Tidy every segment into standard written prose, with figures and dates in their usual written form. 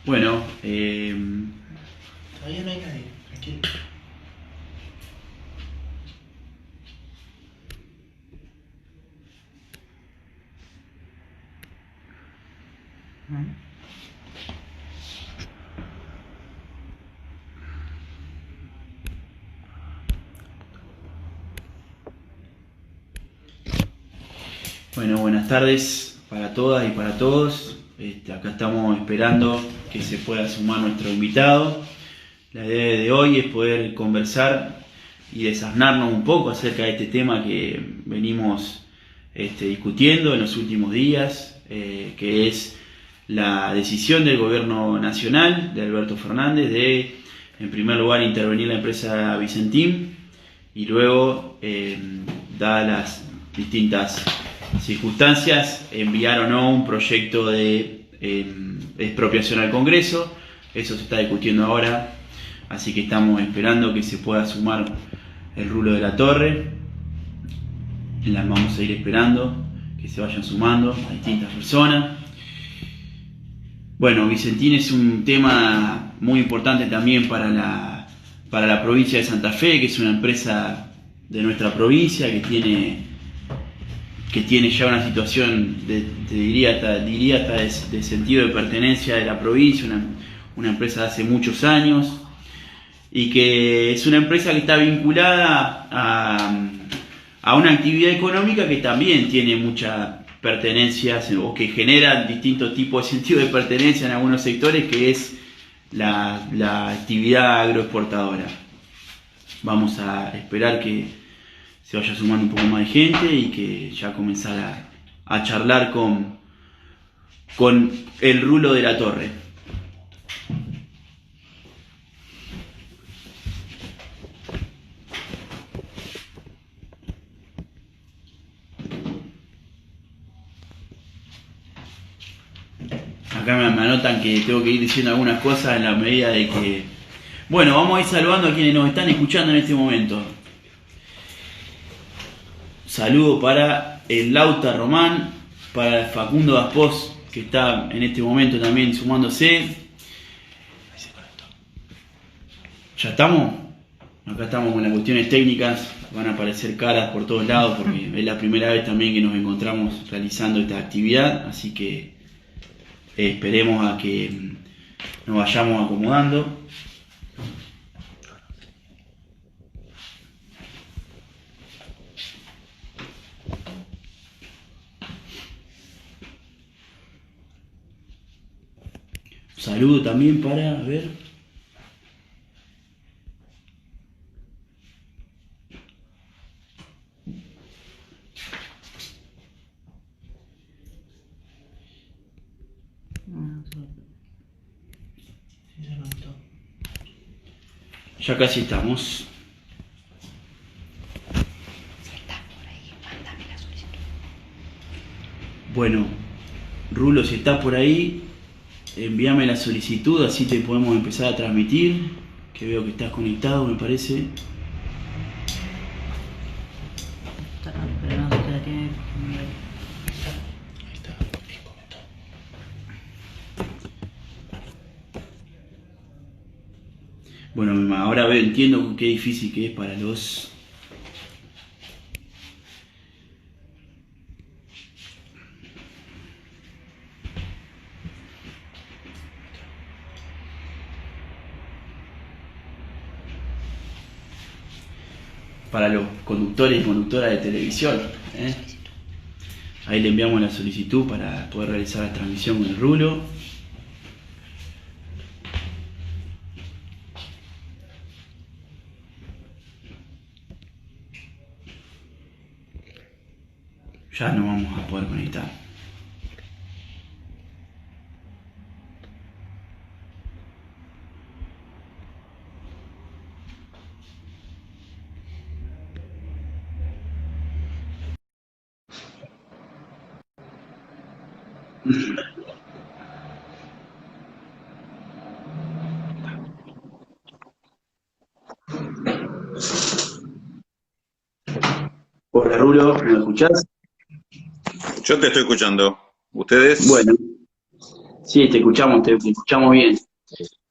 Bueno, Todavía no hay nadie, tranquilo. bueno, buenas tardes para todas y para todos. Acá estamos esperando que se pueda sumar nuestro invitado. La idea de hoy es poder conversar y desasnarnos un poco acerca de este tema que venimos discutiendo en los últimos días, que es la decisión del gobierno nacional de Alberto Fernández de, en primer lugar, intervenir la empresa Vicentín y luego, dadas las distintas circunstancias, enviar o no un proyecto de expropiación al Congreso. Eso se está discutiendo ahora, así que estamos esperando que se pueda sumar el Rulo de la Torre. Vamos a ir esperando que se vayan sumando a distintas personas. Bueno, Vicentín es un tema muy importante también para la provincia de Santa Fe, que es una empresa de nuestra provincia que tiene ya una situación, diría hasta de sentido de pertenencia de la provincia, una empresa de hace muchos años, y que es una empresa que está vinculada a una actividad económica que también tiene mucha pertenencia o que genera distintos tipos de sentido de pertenencia en algunos sectores, que es la actividad agroexportadora. Vamos a esperar que se vaya sumando un poco más de gente y que ya comenzar a charlar con el Rulo de la Torre. Acá me anotan que tengo que ir diciendo algunas cosas en la medida de que... Bueno, vamos a ir saludando a quienes nos están escuchando en este momento. Saludo para el Lauta Román, para Facundo Gaspós, que está en este momento también sumándose. ¿Ya estamos? Acá estamos con las cuestiones técnicas, van a aparecer caras por todos lados porque es la primera vez también que nos encontramos realizando esta actividad, así que esperemos a que nos vayamos acomodando. Saludo también para, a ver, Sí, se anotó. ya casi estamos. Bueno, Rulo, si estás por ahí, envíame la solicitud, así te podemos empezar a transmitir, que veo que estás conectado, me parece. Pero no sé si la tiene. Ahí está, ahí comentó. Bueno, ahora entiendo qué difícil que es para los conductores y conductoras de televisión, ¿eh? Ahí le enviamos la solicitud para poder realizar la transmisión con el Rulo. Ya no vamos a poder conectar. Hola Rulo, ¿me escuchás? Yo te estoy escuchando. ¿Ustedes? Bueno, Sí, te escuchamos bien.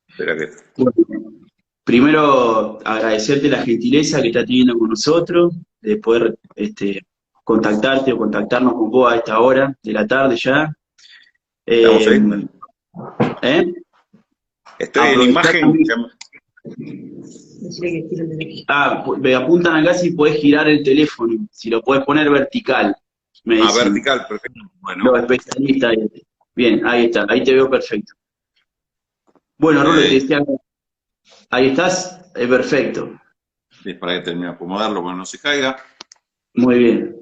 Espera que... Bueno, primero, agradecerte la gentileza que estás teniendo con nosotros, de poder contactarte o contactarnos con vos a esta hora de la tarde ya. ¿Estamos Eh, ahí? ¿eh? Estoy en Aprovechar imagen. también. Me apuntan acá si podés girar el teléfono, si lo podés poner vertical, me dicen Vertical, perfecto. Bueno, los especialistas. Bien, ahí está, ahí te veo perfecto. Bueno, Rulo, te ok. decía, ahí estás, perfecto, Es para que termine de acomodarlo, para que no se caiga. muy bien.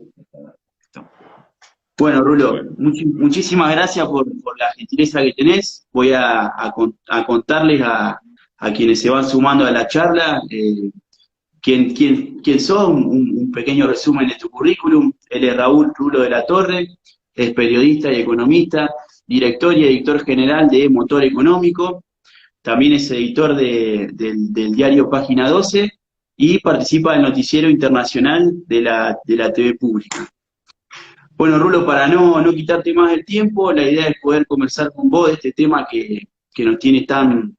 Listo. Bueno, Rulo, Bueno, muchísimas gracias por la gentileza que tenés. Voy a contarles a quienes se van sumando a la charla quién sos, un pequeño resumen de tu currículum. Él es Raúl Rulo de la Torre, es periodista y economista, director y editor general de Motor Económico, también es editor del diario Página 12 y participa del noticiero internacional de la TV pública. Bueno, Rulo, para no quitarte más el tiempo, la idea es poder conversar con vos de este tema que nos tiene tan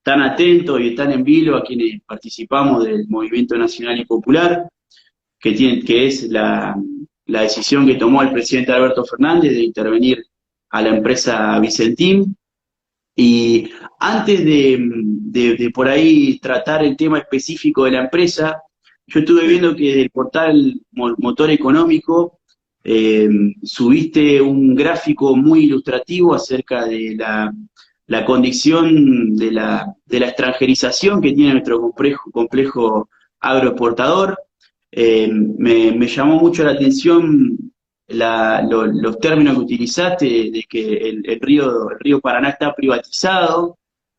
atentos y tan en vilo a quienes participamos del Movimiento Nacional y Popular, que es la decisión que tomó el presidente Alberto Fernández de intervenir a la empresa Vicentín. Y antes de por ahí tratar el tema específico de la empresa, yo estuve sí. viendo que del portal Motor Económico subiste un gráfico muy ilustrativo acerca de la condición de la extranjerización que tiene nuestro complejo agroexportador. Me llamó mucho la atención los términos que utilizaste, de que el río Paraná está privatizado,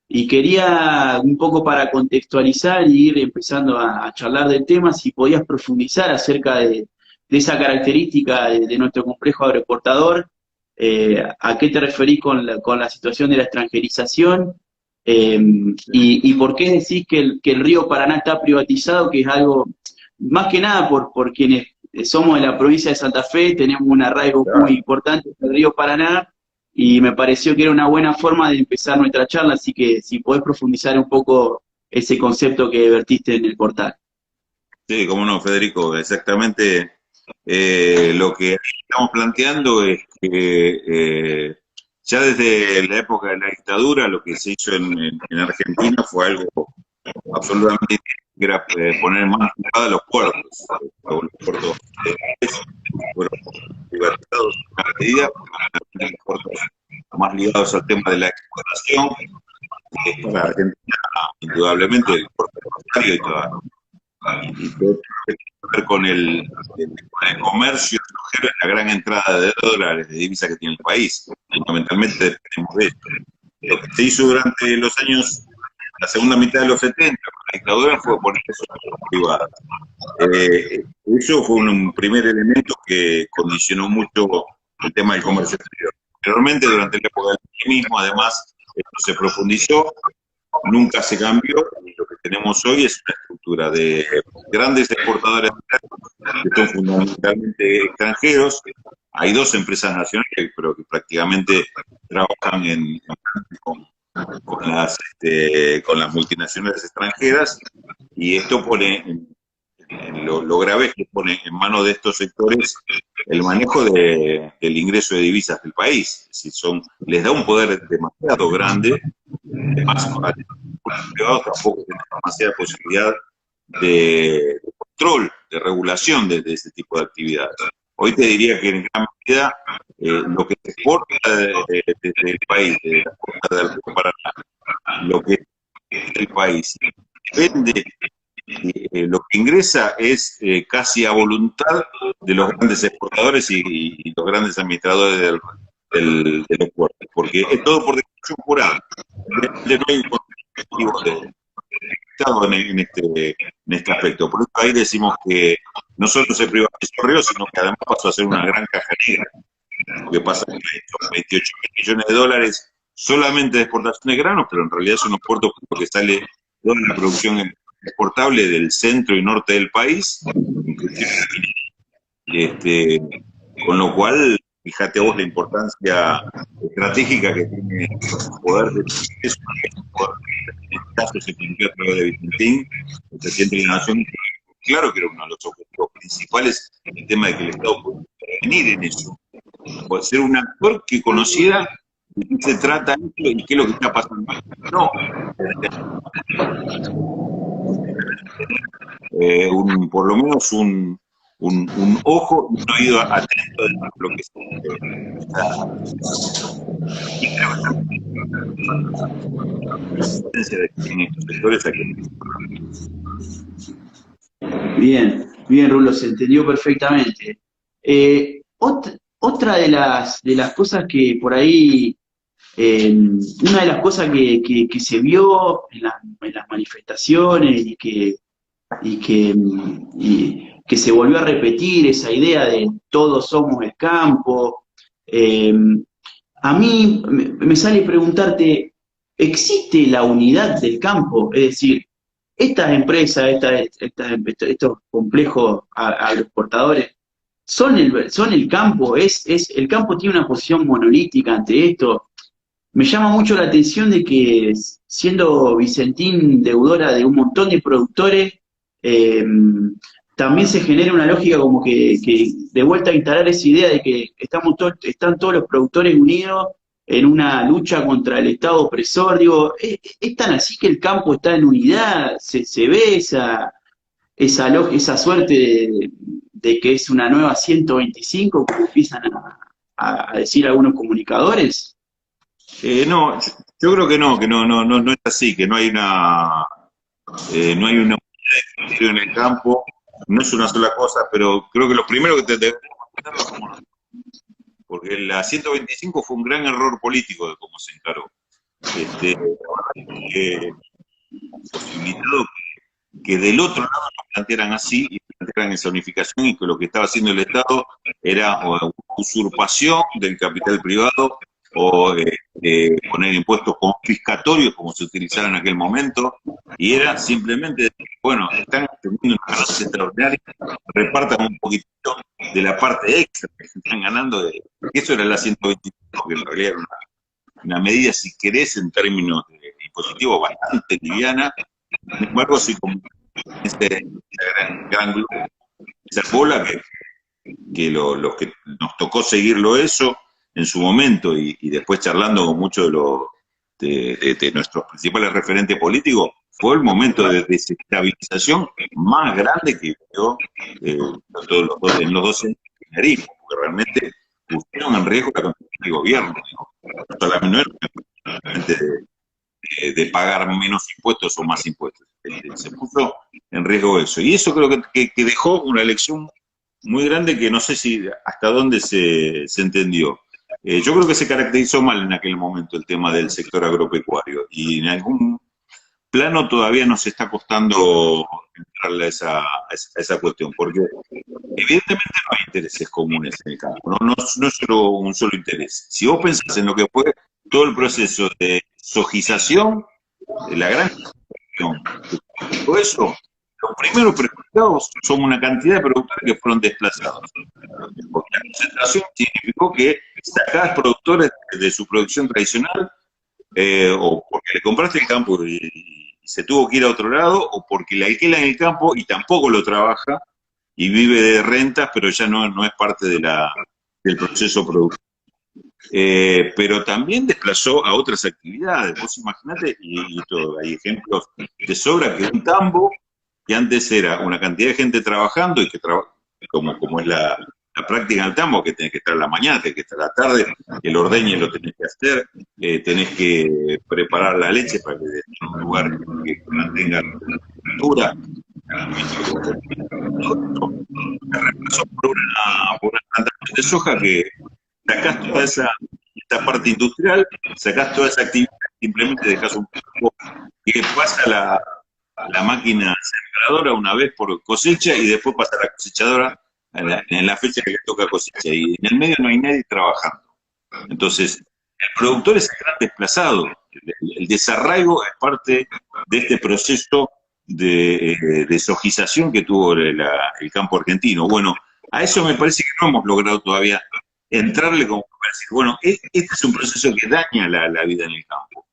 y quería un poco para contextualizar y ir empezando a charlar del tema, si podías profundizar acerca de esa característica de nuestro complejo agroexportador, a qué te referís con la situación de la extranjerización, y por qué decís que el río Paraná está privatizado, que es algo, más que nada por quienes somos de la provincia de Santa Fe, tenemos un arraigo muy Claro. importante en el río Paraná, y me pareció que era una buena forma de empezar nuestra charla, así que si podés profundizar un poco ese concepto que vertiste en el portal. Sí, cómo no, Federico. Exactamente lo que estamos planteando es que ya desde la época de la dictadura lo que se hizo en Argentina fue algo absolutamente que era poner más cuidado a los puertos. Los puertos fueron privatizados en una medida, los puertos más ligados al tema de la exportación, que es para Argentina indudablemente el puerto de Rosario y todo lo que tiene que ver con el comercio extranjero, es la gran entrada de dólares, de divisas que tiene el país. Fundamentalmente dependemos de esto. Lo que se hizo durante los años, la segunda mitad de los 70, con la dictadura, fue poner eso privado. Eso fue un primer elemento que condicionó mucho el tema del comercio exterior. Posteriormente, durante la época del kirchnerismo, además, esto se profundizó, nunca se cambió, y lo que tenemos hoy es una estructura de grandes exportadores que son fundamentalmente extranjeros. Hay dos empresas nacionales, pero que prácticamente trabajan con las multinacionales extranjeras, y esto pone lo grave es que pone en manos de estos sectores el manejo del ingreso de divisas del país. Es decir, les da un poder demasiado grande. Además, a los privados tampoco tienen demasiada posibilidad de control, de regulación de ese tipo de actividades. Hoy te diría que en gran medida lo que se exporta desde el país, de la costa del río Paraná, lo que es el país vende, lo que ingresa es casi a voluntad de los grandes exportadores y los grandes administradores de los puertos, porque es todo por decisión jurada. No hay un objetivo de Estado en este aspecto. Por eso ahí decimos que no solo se privatizó el río, sino que además pasó a ser una gran caja negra. Lo que pasa es que son 28 mil millones de dólares solamente de exportación de granos, pero en realidad son los puertos porque sale toda la producción exportable del centro y norte del país, con lo cual fíjate vos la importancia estratégica que tiene el poder de eso, poder en este caso se planteó a través de Vicentín, el presidente de la Nación, claro que era uno de los objetivos principales el tema de que el Estado pueda intervenir en eso. Puede ser un actor que conociera de qué se trata esto y qué es lo que está pasando. No, por lo menos un ojo y un oído atento de lo que se y creo que la existencia de estos sectores aquí. Bien, bien, Rulo, se entendió perfectamente. Otra de las cosas que por ahí, una de las cosas que se vio en las manifestaciones y que se volvió a repetir esa idea de todos somos el campo. A mí me sale preguntarte, ¿existe la unidad del campo? Es decir, estas empresas, estos complejos agroexportadores, son el campo, el campo tiene una posición monolítica ante esto. Me llama mucho la atención de que siendo Vicentín deudora de un montón de productores, también se genera una lógica como que de vuelta a instalar esa idea de que están todos los productores unidos en una lucha contra el Estado opresor. Digo, ¿es tan así que el campo está en unidad? ¿Se ve esa suerte de que es una nueva 125, como empiezan a decir algunos comunicadores? No, yo creo que no es así, que no hay una unidad de criterio en el campo, no es una sola cosa, pero creo que lo primero que te debemos comentar es cómo, porque la 125 fue un gran error político de cómo se encaró. Posibilitado que del otro lado lo plantearan así y plantearan esa unificación y que lo que estaba haciendo el Estado era o usurpación del capital privado o poner impuestos confiscatorios como se utilizaba en aquel momento, y era simplemente decir, bueno, están teniendo una ganancia extraordinaria, repartan un poquitito de la parte extra que se están ganando, eso era la 125, que en realidad era una medida, si querés, en términos impositivos, bastante liviana. Sin embargo, sí, como ese gran grupo, esa bola que los que nos tocó seguirlo eso en su momento y después charlando con muchos de nuestros principales referentes políticos, fue el momento de desestabilización más grande que vivió en los 12 años de kirchnerismo, porque realmente pusieron en riesgo la continuidad del gobierno. No era solamente de pagar menos impuestos o más impuestos. Se puso en riesgo eso. Y eso creo que dejó una lección muy grande que no sé si hasta dónde se entendió. Yo creo que se caracterizó mal en aquel momento el tema del sector agropecuario y en algún plano todavía nos está costando entrarle a esa cuestión, porque evidentemente no hay intereses comunes en el campo, no es solo un solo interés. Si vos pensás en lo que fue todo el proceso de sojización, la gran todo eso, los primeros perjudicados son una cantidad de productores que fueron desplazados. Porque la concentración significó que sacás productores de su producción tradicional, o porque le compraste el campo y se tuvo que ir a otro lado, o porque le alquilan el campo y tampoco lo trabaja y vive de rentas, pero ya no es parte del proceso productivo. Pero también desplazó a otras actividades. Vos imaginate, y todo, hay ejemplos de sobra, que un tambo, que antes era una cantidad de gente trabajando y que como es la práctica del tambo, que tenés que estar a la mañana, tenés que estar a la tarde, el ordeñe lo tenés que hacer, tenés que preparar la leche para que en un lugar que mantenga la temperatura. Se reemplazó por una plantación de soja que sacás toda esa parte industrial, sacás toda esa actividad, simplemente dejás un poco que pasa la máquina sembradora una vez por cosecha y después pasa la cosechadora en la fecha que le toca cosecha, y en el medio no hay nadie trabajando. Entonces, el productor es el gran desplazado. El desarraigo es parte de este proceso de sojización que tuvo el campo argentino. Bueno, a eso me parece que no hemos logrado todavía entrarle como para decir, bueno, este es un proceso que daña la vida en el campo.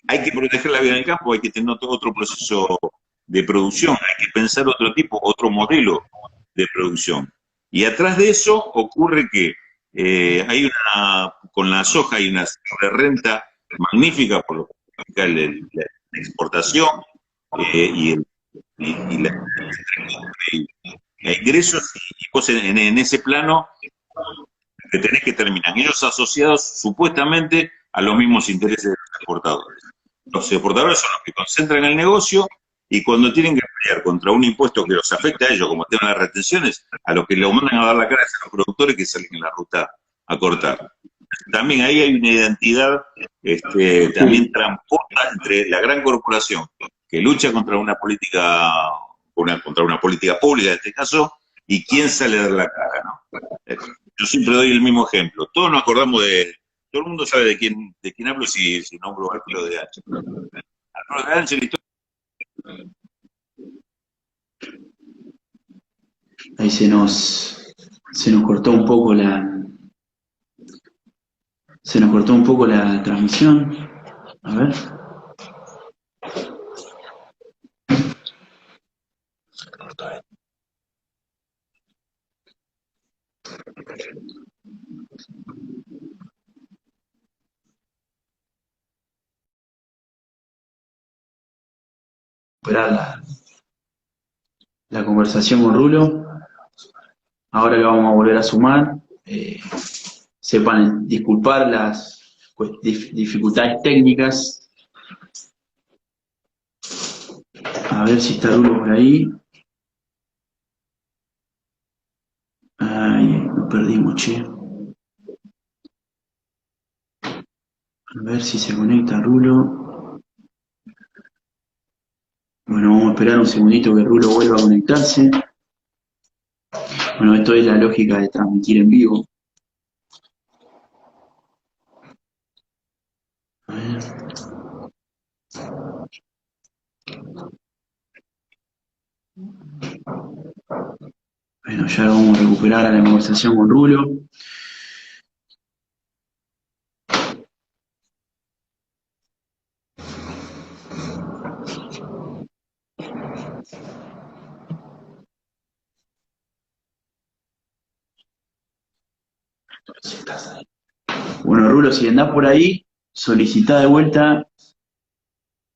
Hay que proteger la vida en el campo, hay que tener otro proceso de producción, hay que pensar otro tipo, otro modelo de producción. Y atrás de eso ocurre que con la soja hay una renta magnífica por lo que significa la exportación y la ingresos, y vos en ese plano que tenés que terminar. Ellos asociados supuestamente a los mismos intereses de los exportadores. Los exportadores son los que concentran el negocio y cuando tienen que pelear contra un impuesto que los afecta a ellos, como el tema de las retenciones, a los que le mandan a dar la cara es a los productores que salen en la ruta a cortar. También ahí hay una identidad también tramposa entre la gran corporación que lucha contra una política, contra una política pública en este caso, y quién sale a dar la cara, ¿no? Yo siempre doy el mismo ejemplo. Todos nos acordamos todo el mundo sabe de quién hablo si nombro al Alfredo de Ángel. Alfredo de Ángel Ahí se nos cortó un poco la transmisión. A ver. Esperar la conversación con Rulo. Ahora lo vamos a volver a sumar. Sepan disculpar las dificultades técnicas. A ver si está Rulo por ahí. Ay, lo perdimos, che. A ver si se conecta Rulo. Bueno, vamos a esperar un segundito que Rulo vuelva a conectarse. Bueno, esto es la lógica de transmitir en vivo. A ver. Bueno, ya vamos a recuperar a la conversación con Rulo. Bueno, Rulo, si andás por ahí, solicitá de vuelta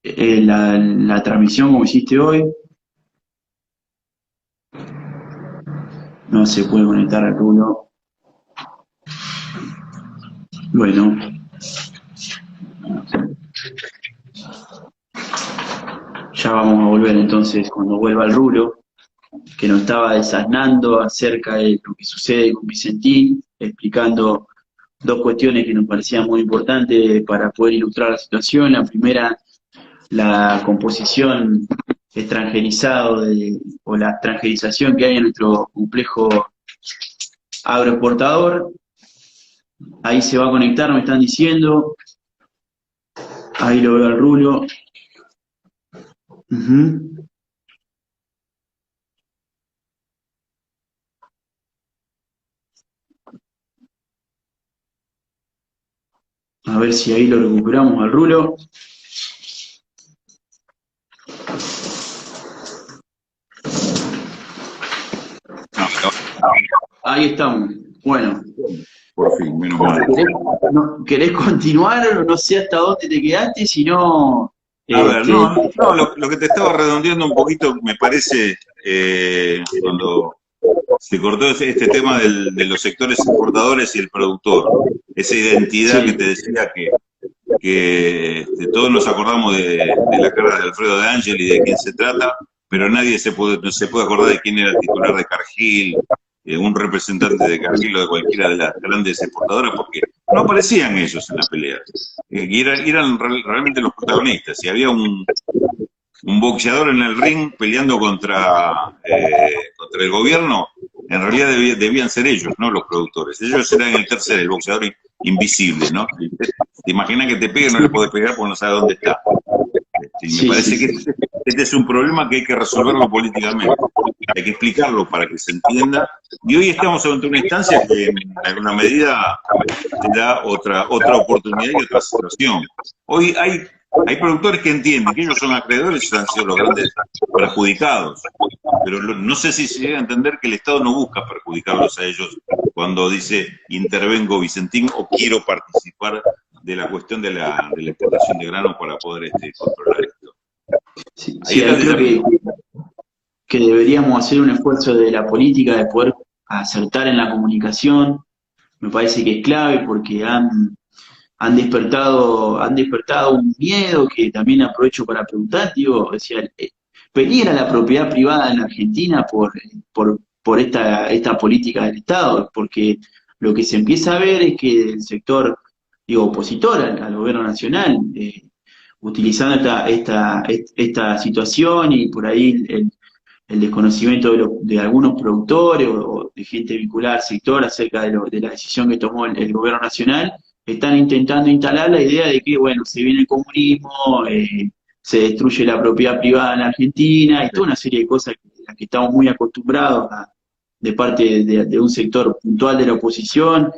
la transmisión como hiciste hoy. No se puede conectar al Rulo. Bueno. Ya vamos a volver entonces cuando vuelva el Rulo, que nos estaba desasnando acerca de lo que sucede con Vicentín, explicando dos cuestiones que nos parecían muy importantes para poder ilustrar la situación. La primera, la composición extranjerizado o la extranjerización que hay en nuestro complejo agroexportador. Ahí se va a conectar, me están diciendo. Ahí lo veo al Rulo. A ver si ahí lo recuperamos al Rulo. Ahí estamos. Bueno. Por fin, menos mal. ¿Querés continuar? No sé hasta dónde te quedaste, si no... A ver, lo que te estaba redondeando un poquito, me parece, cuando se cortó este tema de los sectores exportadores y el productor, esa identidad que te decía que todos nos acordamos de la cara de Alfredo de Ángel y de quién se trata, pero nadie no se puede acordar de quién era el titular de Cargill, un representante de Cargill o de cualquiera de las grandes exportadoras, porque no aparecían ellos en la pelea. Y eran realmente los protagonistas. Si había un boxeador en el ring peleando contra el gobierno, en realidad debían ser ellos, no los productores. Ellos eran el boxeador invisible, ¿no? Te imaginas que te pegue y no le podés pegar porque no sabes dónde está. Me parece que este es un problema que hay que resolverlo políticamente. hay que explicarlo para que se entienda, y hoy estamos ante una instancia que en alguna medida te da otra oportunidad y otra situación. Hoy hay productores que entienden que ellos son acreedores y han sido los grandes perjudicados, pero no sé si se llega a entender que el Estado no busca perjudicarlos a ellos cuando dice intervengo Vicentín o quiero participar de la cuestión de la exportación de grano para poder controlar esto. Sí, ahí creo que deberíamos hacer un esfuerzo de la política de poder acertar en la comunicación. Me parece que es clave porque han despertado un miedo que también aprovecho para preguntar, digo, o sea, peligra la propiedad privada en Argentina por esta política del Estado, porque lo que se empieza a ver es que el sector, digo, opositor al gobierno nacional, utilizando esta situación y por ahí el desconocimiento de algunos productores o de gente vinculada al sector acerca de la decisión que tomó el gobierno nacional, están intentando instalar la idea de que, bueno, se viene el comunismo, se destruye la propiedad privada en Argentina y toda una serie de cosas a las que estamos muy acostumbrados de parte de un sector puntual de la oposición.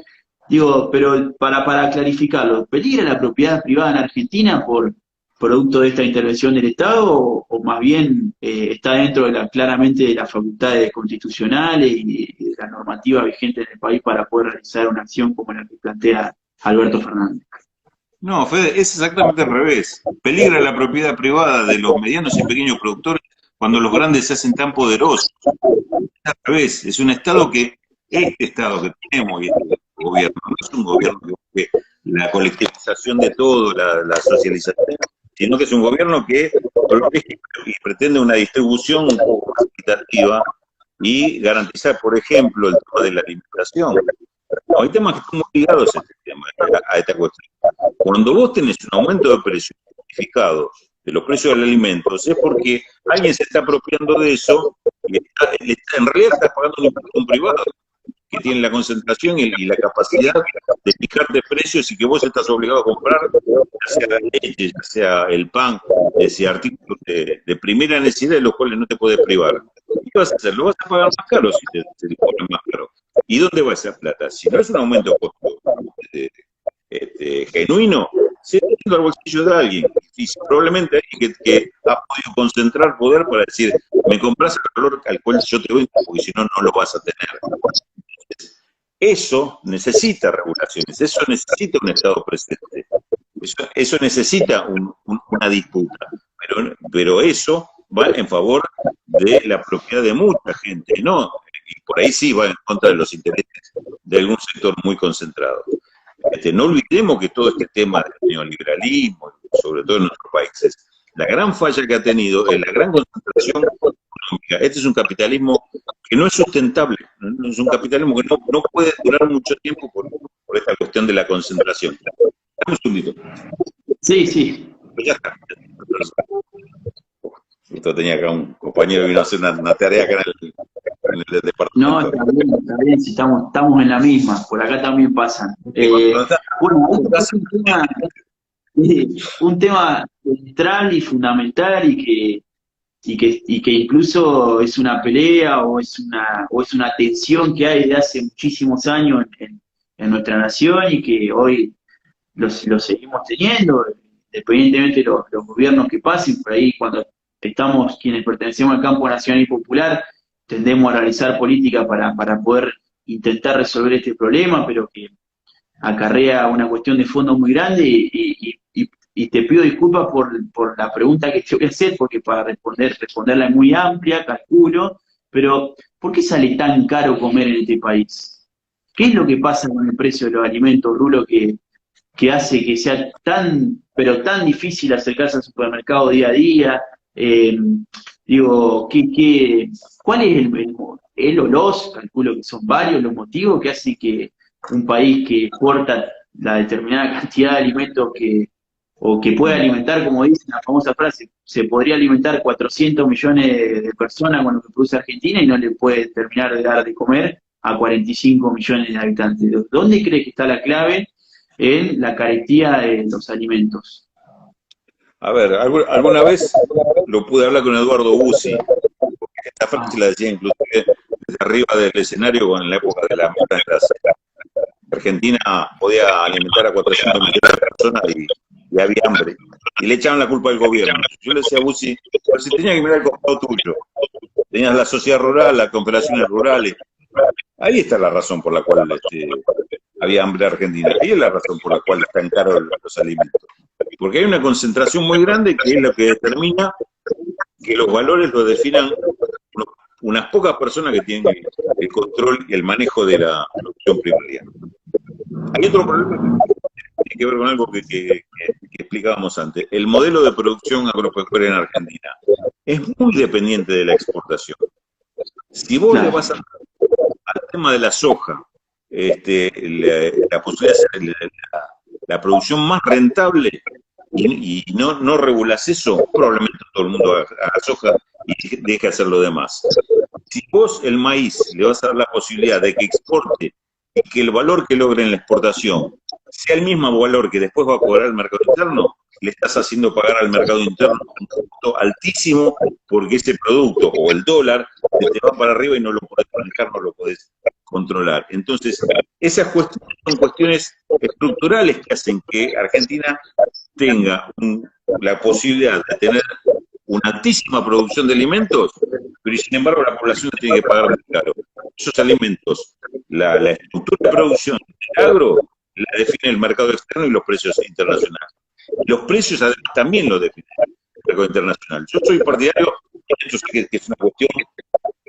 Digo, pero para clarificarlo, ¿peligra la propiedad privada en Argentina por producto de esta intervención del Estado o más bien está dentro claramente de las facultades constitucionales y de la normativa vigente en el país para poder realizar una acción como la que plantea Alberto Fernández? No, Fede, es exactamente al revés. Peligra la propiedad privada de los medianos y pequeños productores cuando los grandes se hacen tan poderosos. Es al revés, es un Estado este Estado que tenemos y este gobierno, no es un gobierno que busque la colectivización de todo, la socialización, sino que es un gobierno que protege y pretende una distribución un poco más equitativa y garantizar, por ejemplo, el tema de la alimentación. No, hay temas que están muy ligados a este tema, a esta cuestión. Cuando vos tenés un aumento de precios justificado de los precios de los alimentos, es porque alguien se está apropiando de eso y en realidad está pagando un privado que tiene la concentración y la capacidad de fijarte precios y que vos estás obligado a comprar, ya sea la leche, ya sea el pan, ya sea artículos de primera necesidad de los cuales no te puedes privar. ¿Qué vas a hacer? Lo vas a pagar más caro si te ponen más caro. ¿Y dónde va esa plata? Si no es un aumento de costo genuino, se está yendo al bolsillo de alguien. Y probablemente alguien que ha podido concentrar poder para decir, me compras el valor al cual yo te doy, porque si no, no lo vas a tener. Eso necesita regulaciones, eso necesita un Estado presente, eso necesita una disputa, pero eso va en favor de la propiedad de mucha gente, ¿no? Y por ahí sí va en contra de los intereses de algún sector muy concentrado. No olvidemos que todo este tema del neoliberalismo, sobre todo en nuestros países, la gran falla que ha tenido es la gran concentración económica. Este es un capitalismo que no es sustentable, ¿no? Es un capitalismo que no puede durar mucho tiempo por esta cuestión de la concentración. Dame un segundito. Sí, sí. Ya está. Esto tenía acá un compañero que vino a hacer una tarea acá en el departamento. No, está bien, si estamos en la misma, por acá también pasan. Bueno, es un tema central y fundamental y que incluso es una pelea o es una tensión que hay desde hace muchísimos años en nuestra nación y que hoy lo seguimos teniendo, independientemente de los gobiernos que pasen. Por ahí cuando estamos quienes pertenecemos al campo nacional y popular, tendemos a realizar política para poder intentar resolver este problema, pero que acarrea una cuestión de fondo muy grande y te pido disculpas por la pregunta que te voy a hacer, porque para responderla es muy amplia, calculo, pero ¿por qué sale tan caro comer en este país? ¿Qué es lo que pasa con el precio de los alimentos, Rulo, que hace que sea pero tan difícil acercarse al supermercado día a día? Digo, ¿cuál es el o los, calculo que son varios los motivos que hace que un país que exporta la determinada cantidad de alimentos o que puede alimentar, como dice la famosa frase, se podría alimentar 400 millones de personas con lo que produce Argentina y no le puede terminar de dar de comer a 45 millones de habitantes? ¿Dónde cree que está la clave en la carestía de los alimentos? A ver, alguna vez lo pude hablar con Eduardo Bussi, porque Esta frase la decía inclusive desde arriba del escenario en la época de la muerte de las Argentina podía alimentar a 400 millones de personas y había hambre. Y le echaban la culpa al gobierno. Yo le decía a Bussi, pero si tenía que mirar el costado tuyo. Tenías la sociedad rural, las confederaciones rurales. Ahí está la razón por la cual había hambre en Argentina. Ahí es la razón por la cual están caros los alimentos. Porque hay una concentración muy grande que es lo que determina que los valores los definan unas pocas personas que tienen el control y el manejo de la producción primaria. Hay otro problema que tiene que ver con algo que explicábamos antes. El modelo de producción agropecuaria en Argentina es muy dependiente de la exportación. Si vos le vas al tema de la soja, la posibilidad de hacer la producción más rentable y no regulás eso, probablemente todo el mundo haga soja y deje de hacer lo demás. Si vos el maíz le vas a dar la posibilidad de que exporte y que el valor que logre en la exportación sea el mismo valor que después va a cobrar el mercado interno, le estás haciendo pagar al mercado interno un costo altísimo porque ese producto o el dólar te va para arriba y no lo podés manejar, no lo podés controlar. Entonces, esas cuestiones son cuestiones estructurales que hacen que Argentina tenga la posibilidad de tener una altísima producción de alimentos, pero sin embargo la población tiene que pagar muy caro. Esos alimentos, la estructura de producción del agro, la define el mercado externo y los precios internacionales. Los precios además también lo define el mercado internacional. Yo soy partidario, esto sé que es una cuestión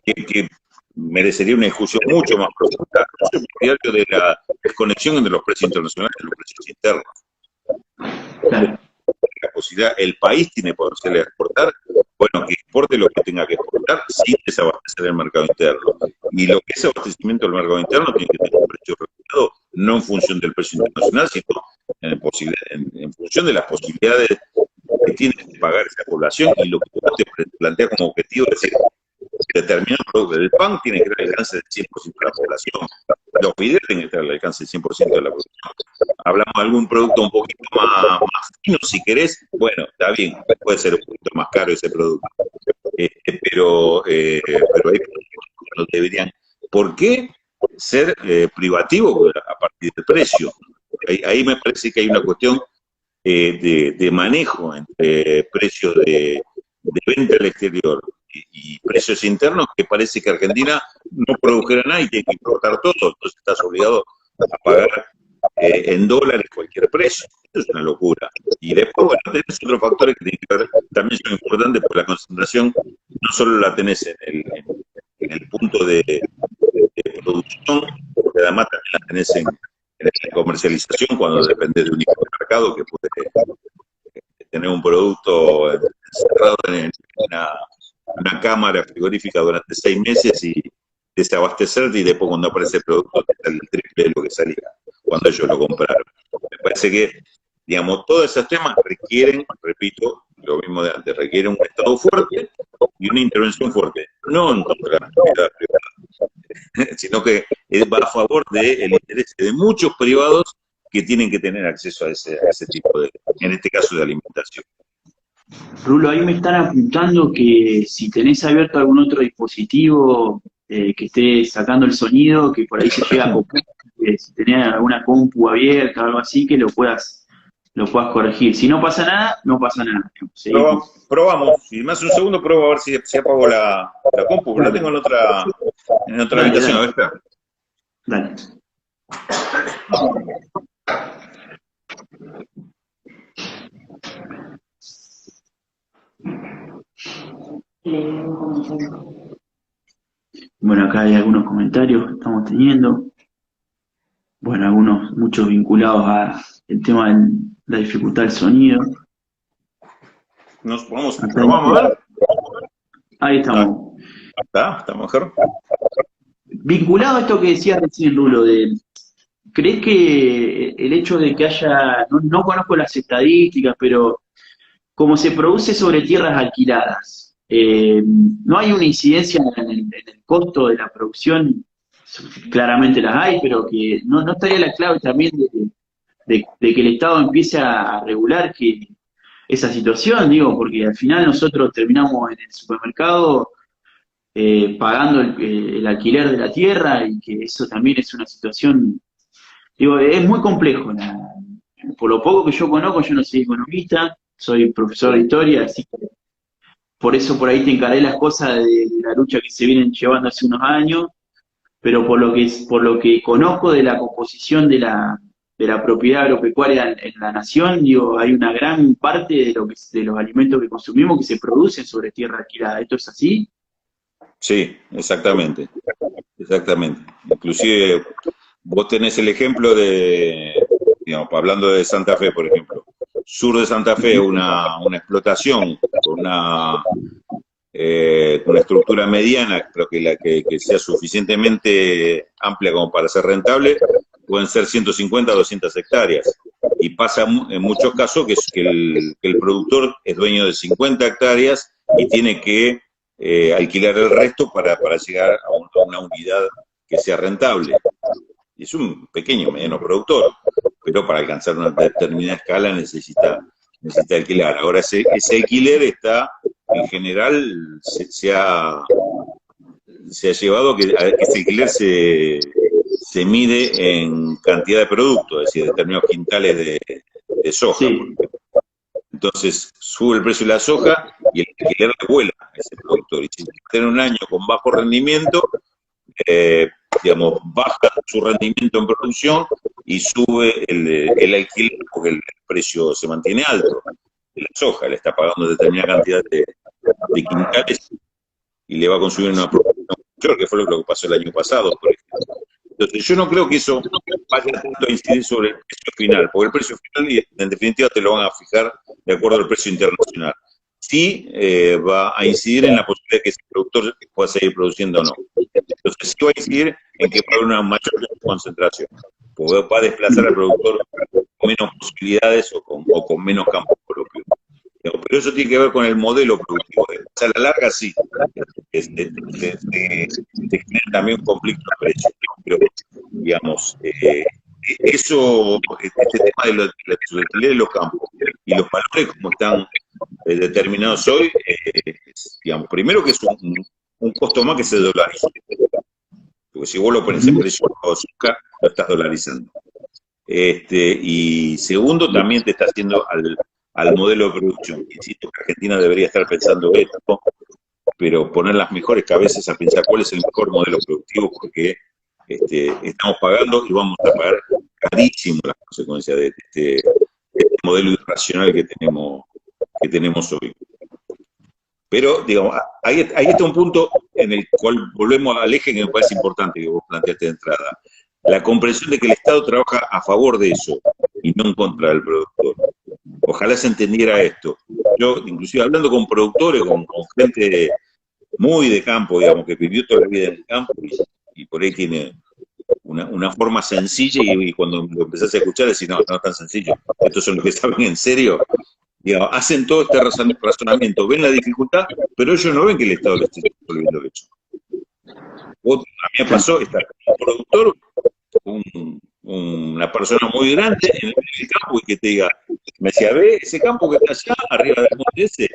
que merecería una discusión mucho más profunda. Yo soy partidario de la desconexión entre los precios internacionales y los precios internos. Claro. La posibilidad, el país tiene potencial de exportar, bueno, que exporte lo que tenga que exportar sin desabastecer el mercado interno. Y lo que es abastecimiento del mercado interno tiene que tener un precio regulado, no en función del precio internacional, sino en función de las posibilidades que tiene de pagar esa población y lo que usted plantea como objetivo es decir, determinado producto del pan tiene que estar al alcance del 100% de la población, los fideos tienen que estar al alcance del 100% de la población. Hablamos de algún producto un poquito más fino, si querés, bueno, está bien, puede ser un poquito más caro ese producto, pero hay productos que no deberían, ¿por qué ser privativo a partir del precio? Ahí me parece que hay una cuestión de manejo entre precios de venta al exterior y precios internos que parece que Argentina no produjera nada y tiene que importar todo, entonces estás obligado a pagar en dólares cualquier precio. Eso es una locura. Y después, bueno, tenés otros factores que tienen que ver, también son importantes, porque la concentración no solo la tenés en el punto de producción, porque además también la tenés en la comercialización cuando depende de un mercado que puede tener un producto encerrado en una cámara frigorífica durante 6 meses y desabastecerte y después cuando aparece el producto te sale el triple de lo que salía cuando ellos lo compraron. Me parece que, digamos, todos esos temas requieren, repito, lo mismo de antes, requieren un Estado fuerte y una intervención fuerte, no en contra de la actividad privada, sino que va a favor del interés de muchos privados que tienen que tener acceso a ese tipo de, en este caso, de alimentación. Rulo, ahí me están apuntando que si tenés abierto algún otro dispositivo que esté sacando el sonido, que por ahí se llega a copiar, si tenés alguna compu abierta o algo así, que lo puedas corregir. Si no pasa nada, no pasa nada. Probamos. Si me hace un segundo, pruebo a ver si apago la compu. La tengo en otra habitación. A ver, espera. Dale. Bueno, acá hay algunos comentarios que estamos teniendo. Bueno, muchos vinculados a el tema de la dificultad del sonido. Nos probamos a ver. Ahí estamos. ¿Está mejor? Vinculado a esto que decía recién, Rulo, ¿crees que el hecho de que haya, no conozco las estadísticas, pero como se produce sobre tierras alquiladas, no hay una incidencia en el costo de la producción? Claramente las hay, pero que no estaría la clave también de que el Estado empiece a regular esa situación, digo, porque al final nosotros terminamos en el supermercado pagando el alquiler de la tierra y que eso también es una situación, digo, es muy complejo. Por lo poco que yo conozco, yo no soy economista, soy profesor de historia, así que por eso por ahí te encaré las cosas de la lucha que se vienen llevando hace unos años, pero por lo que conozco de la composición de la propiedad agropecuaria en la nación, digo, hay una gran parte de los alimentos que consumimos que se producen sobre tierra alquilada. ¿Esto es así? Sí, exactamente, exactamente. Inclusive vos tenés el ejemplo de, digamos, hablando de Santa Fe, por ejemplo, sur de Santa Fe, una explotación con una estructura mediana, pero que sea suficientemente amplia como para ser rentable, pueden ser 150 a 200 hectáreas. Y pasa en muchos casos que el productor es dueño de 50 hectáreas y tiene que alquilar el resto para llegar a una unidad que sea rentable. Y es un pequeño, mediano productor, pero para alcanzar una determinada escala necesita alquilar. Ahora, ese alquiler está, en general, se ha llevado que ese alquiler se mide en cantidad de productos, es decir, determinados quintales de soja. Sí. Entonces, sube el precio de la soja y el alquiler le vuela a ese productor. Y si tiene un año con bajo rendimiento, digamos, baja su rendimiento en producción y sube el alquiler porque el precio se mantiene alto de la soja, le está pagando determinada cantidad de quintales y le va a consumir una producción mayor, que fue lo que pasó el año pasado, por ejemplo. Entonces, yo no creo que eso vaya tanto a incidir sobre el precio final, porque el precio final, en definitiva, te lo van a fijar de acuerdo al precio internacional. Sí va a incidir en la posibilidad de que ese productor pueda seguir produciendo o no. Entonces, sí va a incidir en que va a haber una mayor concentración, porque va a desplazar al productor con menos posibilidades o con menos campo propio. Pero eso tiene que ver con el modelo productivo. A la larga, sí, te genera también un conflicto de precios. Pero, digamos, eso, este tema de los alquileres de los campos y los valores como están determinados hoy, digamos, primero que es un costo más que se dolariza. Porque si vos lo pones en precio de azúcar, lo estás dolarizando. Y segundo, también te está haciendo al modelo de producción. Insisto que Argentina debería estar pensando esto, pero poner las mejores cabezas a pensar cuál es el mejor modelo productivo, porque estamos pagando y vamos a pagar carísimo las consecuencias de este modelo irracional que tenemos hoy. Pero, digamos, ahí está un punto en el cual volvemos al eje que me parece importante que vos planteaste de entrada. La comprensión de que el Estado trabaja a favor de eso y no en contra del productor. Ojalá se entendiera esto. Yo, inclusive hablando con productores, con gente muy de campo, digamos, que vivió toda la vida en el campo y por ahí tiene una forma sencilla y cuando lo empezás a escuchar decís, no es tan sencillo, estos son los que saben en serio. Digamos, hacen todo este razonamiento, ven la dificultad, pero ellos no ven que el Estado le esté resolviendo eso. A mí me pasó estar un productor, una persona muy grande en el campo y que te diga, me decía, ve, ese campo que está allá, arriba del monte ese,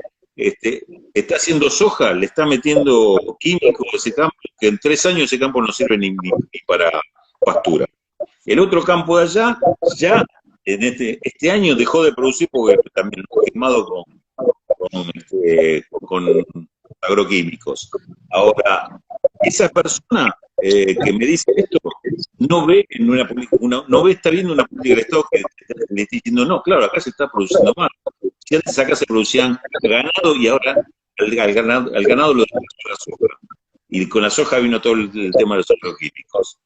está haciendo soja, le está metiendo químicos a ese campo, que en 3 años ese campo no sirve ni para pastura. El otro campo de allá, ya en este año dejó de producir porque también quemado con agroquímicos. Ahora, esa persona que me dice esto no ve en una política, no está viendo una política del Estado que le está diciendo, no, claro, acá se está produciendo mal. Si antes acá se producían ganado y ahora al ganado lo desplazó la soja. Y con la soja vino todo el tema de los agroquímicos.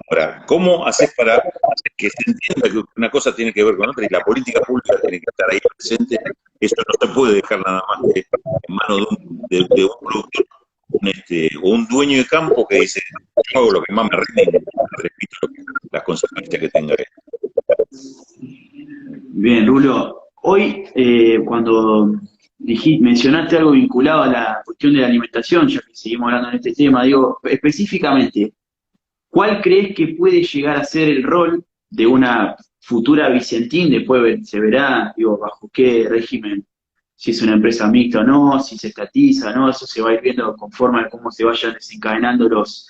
Ahora, ¿cómo haces para que se entienda que una cosa tiene que ver con otra y la política pública tiene que estar ahí presente? Eso no se puede dejar nada más en manos de un productor o un dueño de campo que dice, yo hago lo que más me rinde y repito las consecuencias que tenga esto. Bien, Rulo. Hoy, cuando mencionaste algo vinculado a la cuestión de la alimentación, ya que seguimos hablando en este tema, digo, específicamente, ¿cuál crees que puede llegar a ser el rol de una futura Vicentín? Después se verá, digo, bajo qué régimen si es una empresa mixta o no, si se estatiza o no, eso se va a ir viendo conforme a cómo se vayan desencadenando los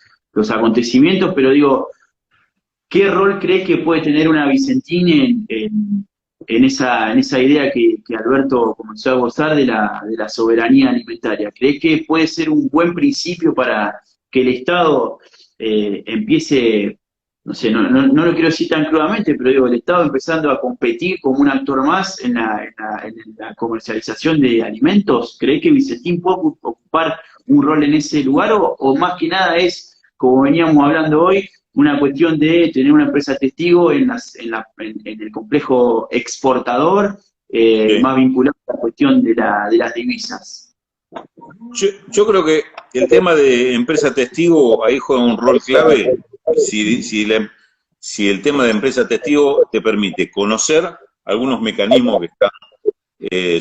acontecimientos, pero digo, ¿qué rol crees que puede tener una Vicentín en esa idea que Alberto comenzó a gozar de la soberanía alimentaria? ¿Crees que puede ser un buen principio para que el Estado empiece, no sé, no lo quiero decir tan crudamente, pero digo, el Estado empezando a competir como un actor más en la comercialización de alimentos? ¿Crees que Vicentín puede ocupar un rol en ese lugar o más que nada es, como veníamos hablando hoy, una cuestión de tener una empresa testigo en el complejo exportador, Sí. más vinculado a la cuestión de las divisas? Yo creo que el tema de empresa testigo ahí juega un rol clave si el tema de empresa testigo te permite conocer algunos mecanismos que están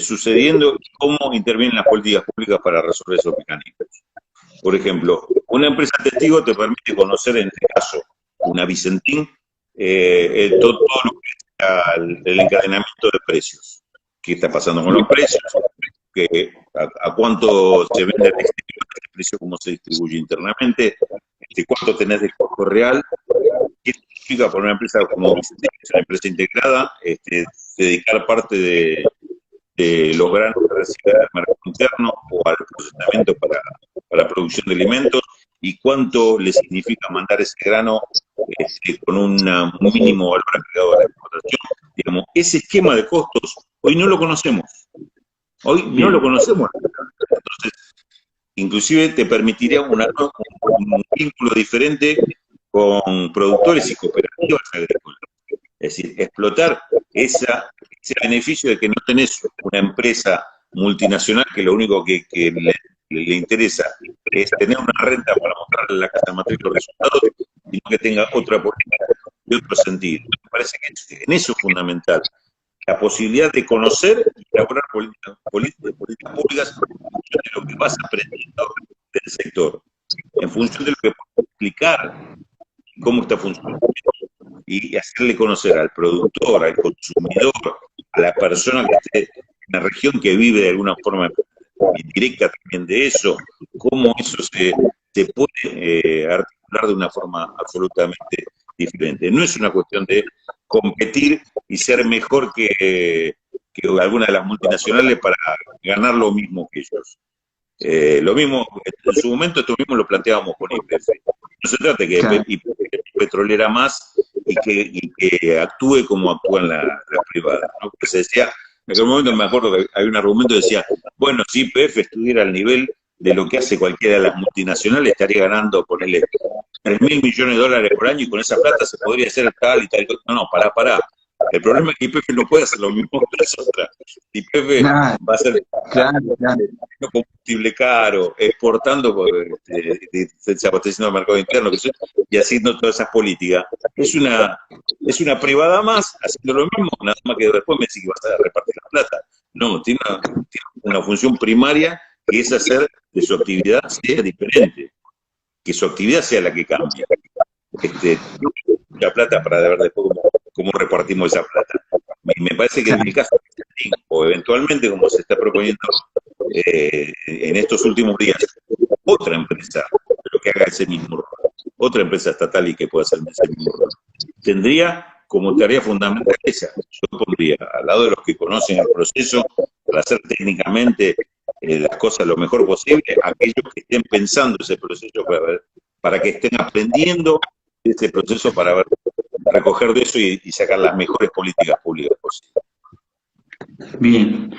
sucediendo y cómo intervienen las políticas públicas para resolver esos mecanismos. Por ejemplo, una empresa testigo te permite conocer, en este caso, una Vicentín, todo lo que es el encadenamiento de precios. ¿Qué está pasando con los precios? A cuánto se vende al exterior, el precio cómo se distribuye internamente, cuánto tenés de costo real, qué significa para una empresa como Vicentín, que es una empresa integrada, dedicar parte de los granos que recibe al mercado interno o al procesamiento para producción de alimentos, y cuánto le significa mandar ese grano con un mínimo valor agregado a la exportación. Digamos, ese esquema de costos hoy no lo conocemos. Hoy no lo conocemos. Entonces, inclusive te permitiría un vínculo diferente con productores y cooperativas agrícolas. Es decir, explotar ese beneficio de que no tenés una empresa multinacional que lo único que le interesa es tener una renta para mostrarle a la casa matriz los resultados, sino que tenga otra política de otro sentido. Me parece que en eso es fundamental la posibilidad de conocer y elaborar políticas públicas en función de lo que vas aprendiendo del sector, en función de lo que puedes explicar cómo está funcionando, y hacerle conocer al productor, al consumidor, a la persona que esté en la región, que vive de alguna forma indirecta también de eso, cómo eso se puede articular de una forma absolutamente diferente. No es una cuestión de competir y ser mejor que alguna de las multinacionales para ganar lo mismo que ellos. Lo mismo, en su momento esto mismo lo planteábamos con IPF. No se trata de que IPF petrolera más y que actúe como actúan las privadas, ¿no? Porque se decía, en aquel momento me acuerdo que hay un argumento que decía, bueno, si IPF estuviera al nivel de lo que hace cualquiera de las multinacionales, estaría ganando, ponele, 3.000 millones de dólares por año, y con esa plata se podría hacer tal y tal. No, pará. El problema es que YPF no puede hacer lo mismo que las otras. YPF va a ser combustible caro, exportando, desabasteciendo el mercado interno, y haciendo todas esas políticas. Es una privada más, haciendo lo mismo, nada más que después me dice que vas a repartir la plata. No, tiene una función primaria, que es hacer de su actividad sea diferente, que su actividad sea la que cambie. Mucha plata para ver después cómo repartimos esa plata. Me parece que en el caso de o eventualmente, como se está proponiendo en estos últimos días, otra empresa, pero que haga ese mismo rol, otra empresa estatal y que pueda hacer ese mismo rol, tendría como tarea fundamental esa. Yo pondría al lado de los que conocen el proceso para hacer técnicamente las cosas lo mejor posible, aquellos que estén pensando ese proceso para que estén aprendiendo ese proceso, para recoger de eso y sacar las mejores políticas públicas posibles. Bien.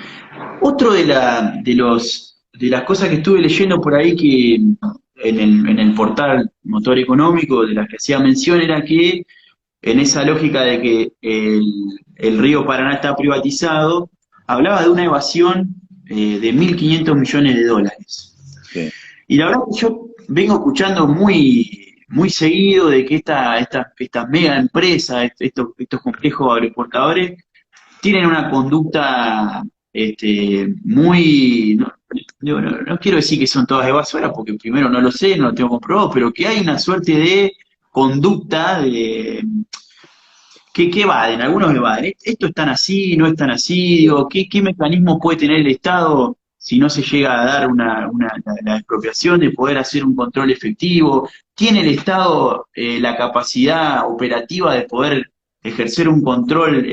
Otro de las cosas que estuve leyendo por ahí que en el portal Motor Económico, de las que hacía mención, era que en esa lógica de que el río Paraná está privatizado, hablaba de una evasión de 1.500 millones de dólares. Sí. Y la verdad que yo vengo escuchando muy seguido de que estas mega empresas, estos complejos agroexportadores, tienen una conducta muy... No quiero decir que son todas evasoras, porque primero no lo sé, no lo tengo comprobado, pero que hay una suerte de conducta ¿qué evaden? Algunos evaden. ¿Esto es tan así, no es tan así? Digo, ¿qué mecanismo puede tener el Estado si no se llega a dar la expropiación de poder hacer un control efectivo? ¿Tiene el Estado la capacidad operativa de poder ejercer un control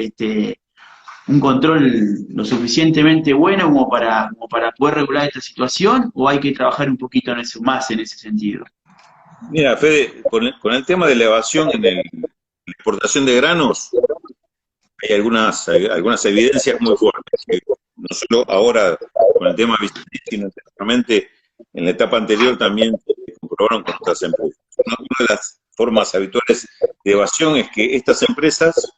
lo suficientemente bueno como para poder regular esta situación? ¿O hay que trabajar un poquito más en ese sentido? Mira, Fede, con el tema de la evasión en la exportación de granos, hay algunas evidencias muy fuertes, que no solo ahora con el tema Vicentín, sino anteriormente, en la etapa anterior también se comprobaron con estas empresas. Una de las formas habituales de evasión es que estas empresas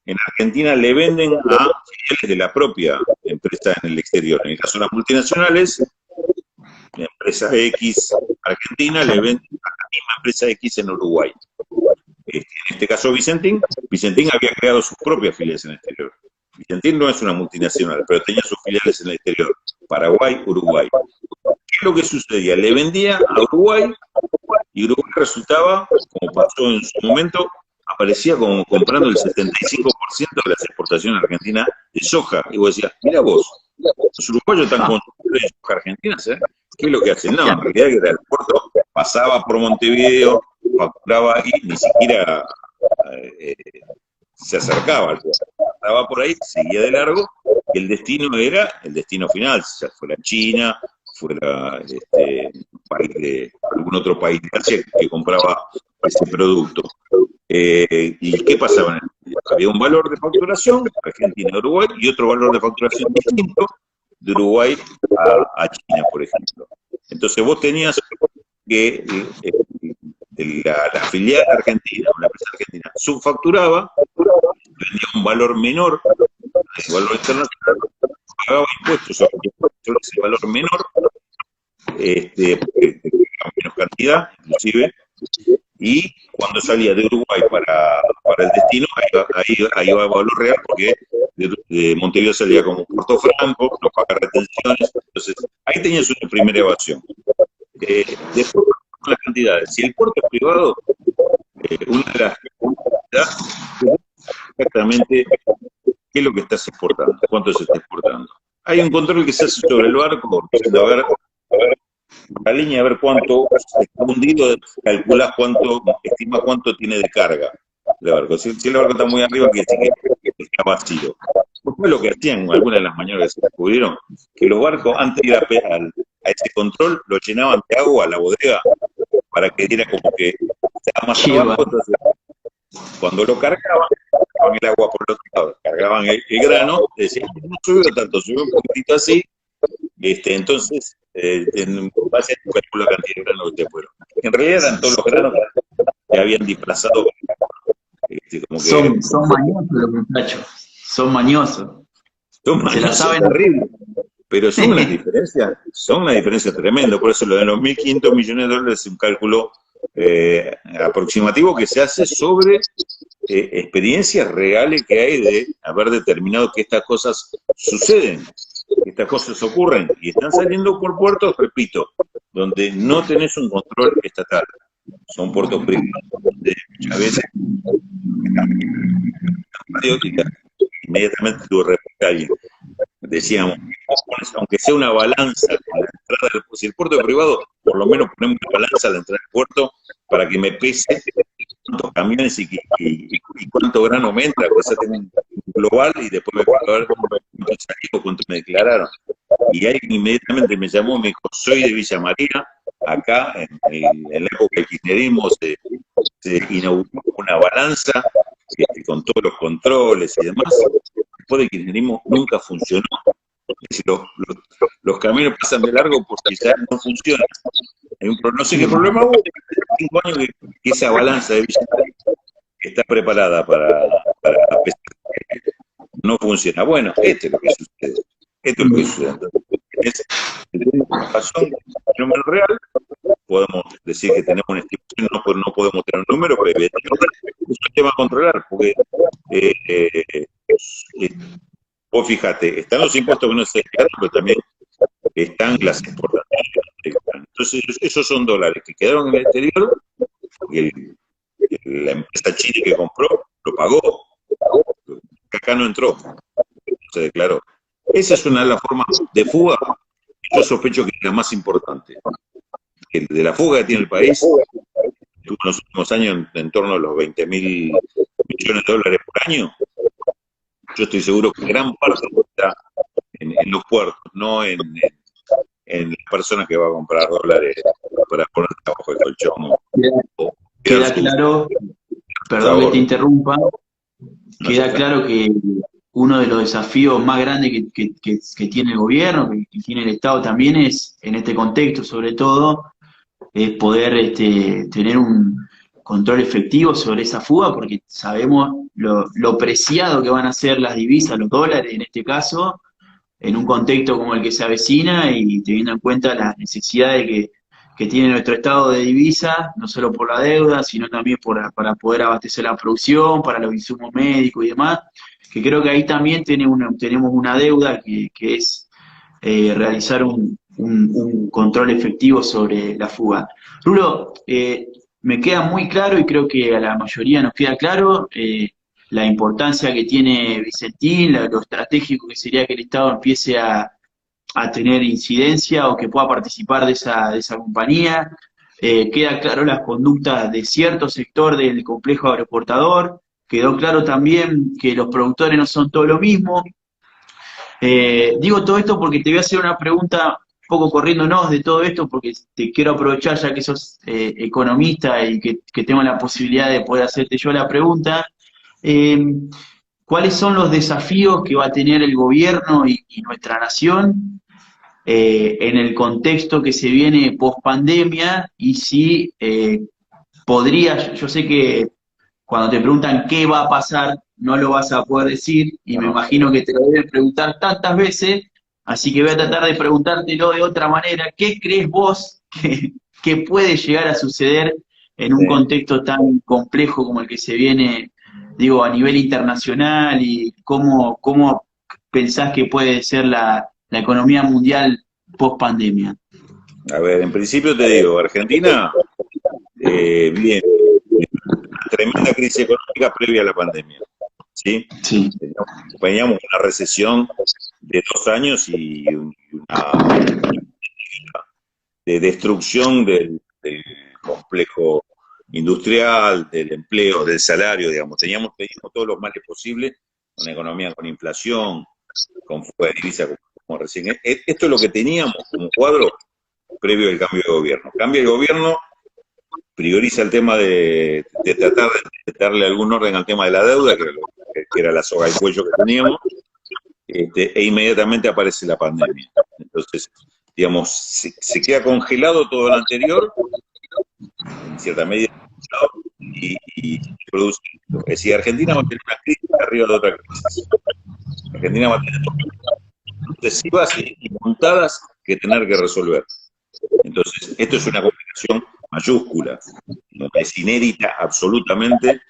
en Argentina le venden a filiales de la propia empresa en el exterior. En el caso de las multinacionales, la empresa X argentina le vende a la misma empresa X en Uruguay. En este caso Vicentín había creado sus propias filiales en el exterior. Vicentín no es una multinacional, pero tenía sus filiales en el exterior, Paraguay, Uruguay. ¿Qué es lo que sucedía? Le vendía a Uruguay y Uruguay resultaba, como pasó en su momento, aparecía como comprando el 75% de las exportaciones argentinas de soja. Y vos decías, mira vos, los uruguayos están consumidores de soja argentinas, ¿eh? ¿Qué es lo que hacen? No, en realidad que el puerto pasaba por Montevideo, facturaba ahí, ni siquiera se acercaba al puerto. Pasaba por ahí, seguía de largo, y el destino era el destino final, ya fuera China, fuera algún otro país de Asia que compraba ese producto. ¿Y qué pasaba? Había un valor de facturación, Argentina-Uruguay, y otro valor de facturación distinto de Uruguay a China, por ejemplo. Entonces vos tenías que la filial argentina, una empresa argentina, subfacturaba, vendía un valor menor al valor internacional, pagaba impuestos sobre ese valor menor, menos cantidad, inclusive, y cuando salía de Uruguay para el destino, ahí iba a valor real, porque de Montevideo salía como Puerto Franco, no paga retenciones, entonces ahí tenías una primera evasión. Después, con las cantidades, si el puerto es privado, una de las cantidades exactamente qué es lo que estás exportando, cuánto se está exportando. Hay un control que se hace sobre el barco, a ver la línea, a ver cuánto está hundido, calculás cuánto, estimás cuánto tiene de carga el barco. Si el barco está muy arriba, quiere decir que está vacío. Fue lo que hacían algunas de las maniobras que se descubrieron, que los barcos antes de ir a ese control lo llenaban de agua a la bodega para que diera como que estaba más abajo. Entonces, cuando lo cargaban el agua por el otro lado, cargaban el grano, decían, no subió tanto, subió un poquitito así. Entonces, en base a tu cálculo la cantidad de granos que te fueron. En realidad eran todos los granos que habían desplazado. Como que, son mañosos los muchachos, son mañosos. Se la saben horrible. Pero son una diferencia tremenda. Por eso lo de los 1.500 millones de dólares es un cálculo aproximativo que se hace sobre experiencias reales que hay de haber determinado que estas cosas suceden, que estas cosas ocurren y están saliendo por puertos, repito, donde no tenés un control estatal. Son puertos privados, donde muchas veces inmediatamente tuvo respuesta a alguien. Decíamos, aunque sea una balanza en la entrada si el puerto es privado, por lo menos ponemos una balanza a la entrada del puerto para que me pese cuántos camiones y cuánto grano me entra, o sea, tengo un global y después me puedo ver cuánto me declararon. Y alguien inmediatamente me llamó, me dijo, soy de Villa María, acá en la época del kirchnerismo se inauguró una balanza con todos los controles y demás. Después del kirchnerismo nunca funcionó. Es decir, los caminos pasan de largo porque ya no funcionan. Hay no sé qué problema hubo, 5 años que esa balanza de Villa María está preparada para no funciona. Bueno, esto es lo que sucede. Esto es lo que sucede. Entonces, tenemos razón, un fenómeno real, podemos decir que tenemos una estimación, no podemos tener un número, pero es un tema a controlar, porque vos fíjate, están los impuestos que no se declaran, pero también están las exportaciones que no se declaran. Entonces, esos son dólares que quedaron en el exterior, porque la empresa china que compró lo pagó, acá no entró, se declaró. Esa es una de las formas de fuga, yo sospecho que es la más importante. De la fuga que tiene el país, en los últimos años en torno a los 20.000 millones de dólares por año, yo estoy seguro que gran parte está en los puertos, no en las personas que va a comprar dólares para poner abajo el colchón. Queda claro, perdón que te interrumpa, queda claro que uno de los desafíos más grandes que tiene el gobierno, que tiene el Estado también es, en este contexto sobre todo, es poder tener un control efectivo sobre esa fuga, porque sabemos lo preciado que van a ser las divisas, los dólares en este caso, en un contexto como el que se avecina y teniendo en cuenta las necesidades que tiene nuestro estado de divisa, no solo por la deuda, sino también para poder abastecer la producción, para los insumos médicos y demás, que creo que ahí también tenemos una deuda que es realizar un control efectivo sobre la fuga. Rulo, me queda muy claro y creo que a la mayoría nos queda claro la importancia que tiene Vicentín, lo estratégico que sería que el Estado empiece a tener incidencia o que pueda participar de esa compañía. Queda claro las conductas de cierto sector del complejo agroexportador. Quedó claro también que los productores no son todo lo mismo. Digo todo esto porque te voy a hacer una pregunta un poco corriéndonos de todo esto, porque te quiero aprovechar ya que sos economista y que tengo la posibilidad de poder hacerte yo la pregunta. ¿Cuáles son los desafíos que va a tener el gobierno y nuestra nación en el contexto que se viene post pandemia? Y si podrías, yo sé que cuando te preguntan qué va a pasar, no lo vas a poder decir, y me imagino que te lo deben preguntar tantas veces, así que voy a tratar de preguntártelo de otra manera. ¿Qué crees vos que puede llegar a suceder en un contexto tan complejo como el que se viene, digo, a nivel internacional, y cómo pensás que puede ser la economía mundial post pandemia? A ver, en principio te digo, Argentina, bien, tremenda crisis económica previa a la pandemia, ¿sí? Sí. Acompañamos una recesión de 2 años y una de destrucción del complejo industrial, del empleo, del salario, digamos. Teníamos todos los males posibles, una economía con inflación, con fuga de divisa, como recién. Esto es lo que teníamos como cuadro previo al cambio de gobierno. Cambia el gobierno, prioriza el tema de tratar de darle algún orden al tema de la deuda, que era la soga al cuello que teníamos, e inmediatamente aparece la pandemia. Entonces, digamos, se queda congelado todo lo anterior, en cierta medida, y produce. Es decir, Argentina va a tener una crisis arriba de otra crisis. Argentina va a tener sucesivas y montadas que tener que resolver. Entonces, esto es una complicación mayúscula, ¿no? Es inédita absolutamente,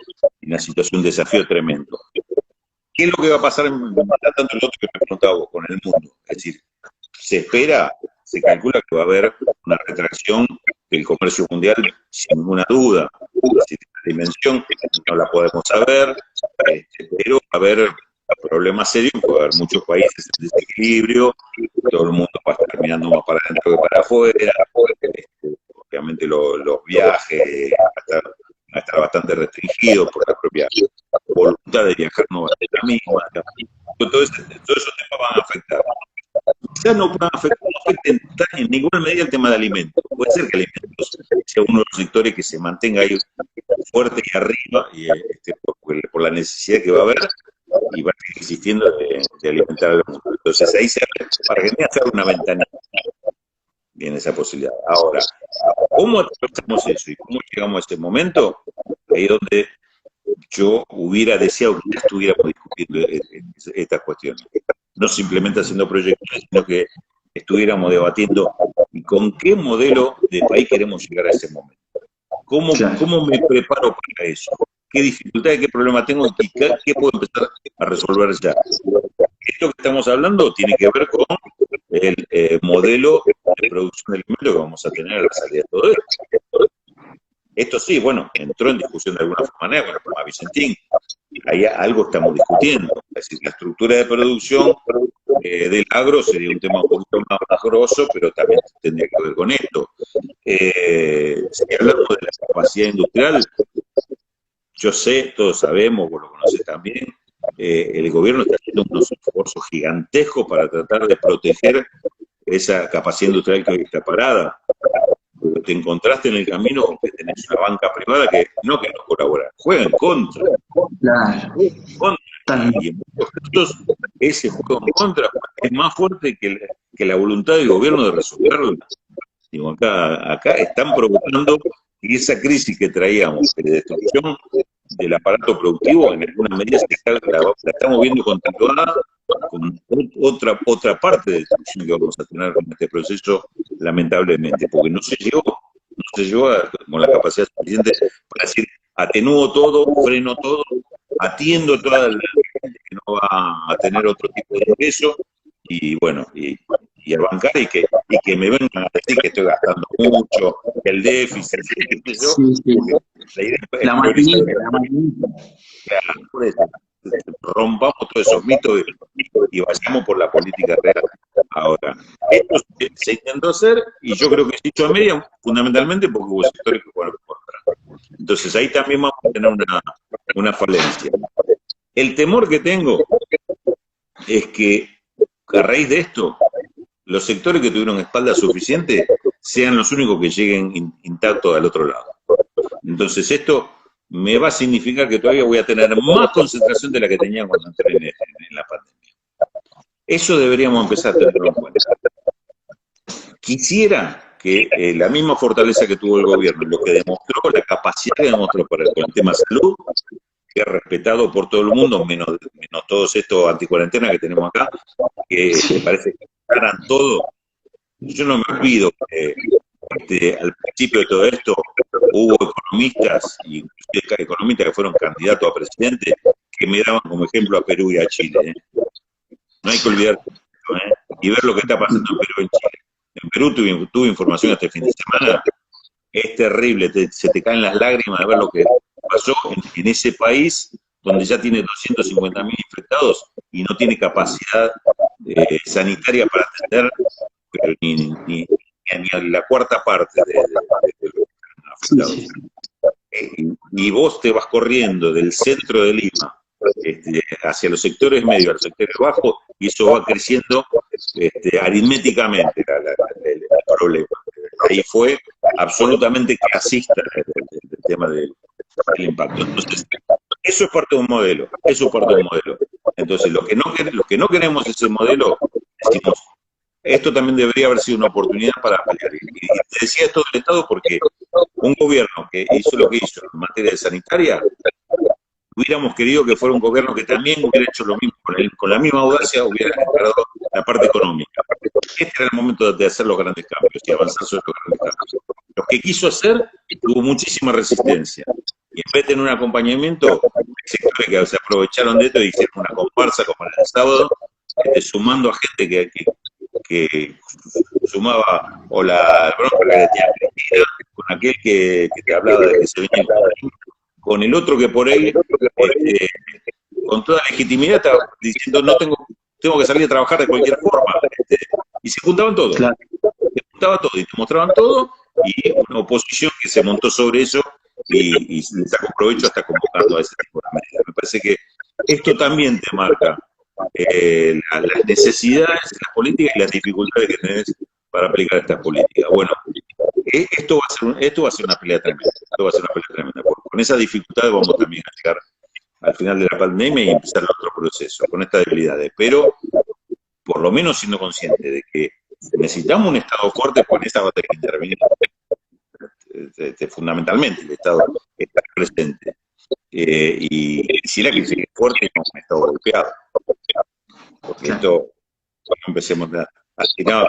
una situación, un desafío tremendo. ¿Qué es lo que va a pasar tanto el otro que me preguntaba vos, con el mundo? Es decir, se calcula que va a haber una retracción del comercio mundial sin ninguna duda. Si la dimensión no la podemos saber, pero va a haber problemas serios, va a haber muchos países en desequilibrio, todo el mundo va a estar mirando más para adentro que para afuera, obviamente los viajes van a estar bastante restringidos por la propia voluntad de viajar, no va a ser la misma. Todos esos temas van a afectar. Quizás no afecten en ninguna medida el tema de alimentos. Puede ser que alimentos sea uno de los sectores que se mantenga ahí fuerte y arriba, por la necesidad que va a haber, y va a seguir existiendo de alimentar al mundo. Entonces ahí para Argentina se abre una ventanita. Bien, esa posibilidad. Ahora, ¿cómo atravesamos eso y cómo llegamos a ese momento? Ahí es donde yo hubiera deseado que estuviéramos discutiendo estas cuestiones. No simplemente haciendo proyectos, sino que estuviéramos debatiendo con qué modelo de país queremos llegar a ese momento. ¿Cómo me preparo para eso? ¿Qué dificultades, qué problema tengo y qué puedo empezar a resolver ya? Esto que estamos hablando tiene que ver con el modelo de producción del alimento que vamos a tener a la salida de todo esto. Esto sí, bueno, entró en discusión de alguna manera con el programa Vicentín. Ahí algo estamos discutiendo. Es decir, la estructura de producción del agro sería un tema un poquito más grosso, pero también tendría que ver con esto. Si hablamos de la capacidad industrial, yo sé, todos sabemos, vos lo conocés también, el gobierno está haciendo unos esfuerzos gigantescos para tratar de proteger esa capacidad industrial que hoy está parada. Te encontraste en el camino con que tenés una banca privada que no colabora, juega en contra. Claro. Y en muchos casos ese juego en contra es más fuerte que la voluntad del gobierno de resolverlo. Digo, acá están provocando que esa crisis que traíamos de destrucción del aparato productivo, en alguna medida la estamos viendo continuada con otra parte de destrucción que vamos a tener con este proceso, lamentablemente, porque no se llegó con la capacidad suficiente para decir, atenúo todo, freno todo, atiendo toda la gente que no va a tener otro tipo de ingreso, y bueno, y a bancar y que me vengan a decir que estoy gastando mucho, el déficit, qué sé yo. Sí. La idea es La maquinita. Claro, por eso, rompamos todos esos mitos y vayamos por la política real. Ahora, esto se intentó hacer y yo creo que se hizo a media fundamentalmente porque hubo sectores que fueron en contra. Entonces ahí también vamos a tener una falencia. El temor que tengo es que a raíz de esto, los sectores que tuvieron espalda suficiente sean los únicos que lleguen intactos al otro lado. Entonces esto me va a significar que todavía voy a tener más concentración de la que tenía cuando entré en la pandemia. Eso deberíamos empezar a tenerlo en cuenta. Quisiera que la misma fortaleza que tuvo el gobierno, lo que demostró, la capacidad que demostró para el tema salud, que es respetado por todo el mundo, menos todos estos anticuarentena que tenemos acá, que me parece que ganan todo. Yo no me olvido que al principio de todo esto hubo economistas, y inclusive economistas que fueron candidatos a presidente, que me daban como ejemplo a Perú y a Chile. No hay que olvidar esto, y ver lo que está pasando en Perú y en Chile. En Perú tuve información este fin de semana, es terrible, se te caen las lágrimas de ver lo que pasó en ese país donde ya tiene 250.000 infectados y no tiene capacidad sanitaria para atender ni a la cuarta parte de los afectados. Y vos te vas corriendo del centro de Lima hacia los sectores medios, a los sectores bajos, y eso va creciendo aritméticamente el problema. Ahí fue absolutamente clasista el tema del impacto. Entonces, eso es parte de un modelo, Entonces, los que no queremos ese modelo, decimos, esto también debería haber sido una oportunidad para pelear. Y te decía esto del Estado porque un gobierno que hizo lo que hizo en materia sanitaria, hubiéramos querido que fuera un gobierno que también hubiera hecho lo mismo, con la misma audacia hubiera encarado la parte económica. Este era el momento de hacer los grandes cambios y avanzar sobre los grandes cambios. Lo que quiso hacer tuvo muchísima resistencia. Y en vez de tener un acompañamiento, hay sectores que se aprovecharon de esto y hicieron una comparsa como el sábado, sumando a gente que sumaba o la bronca que le tenía Cristina, con aquel que te hablaba de que se venía con el otro que por ahí, con toda legitimidad, estaba diciendo no tengo que salir a trabajar de cualquier forma. Y se juntaban todos. Claro. Se juntaba todo y te mostraban todo, y una oposición que se montó sobre eso y le sacó provecho hasta convocando a ese tipo de medidas. Me parece que esto también te marca las necesidades de las políticas y las dificultades que tenés para aplicar estas políticas. Bueno, esto va a ser una pelea tremenda. Con esas dificultades vamos también a llegar al final de la pandemia y empezar otro proceso, con estas debilidades. Pero, por lo menos siendo consciente de que necesitamos un Estado fuerte, con esa va a tener que intervenir fundamentalmente el Estado está presente. Y quisiera que llegue fuerte y no un Estado golpeado. Porque esto, cuando empecemos al final,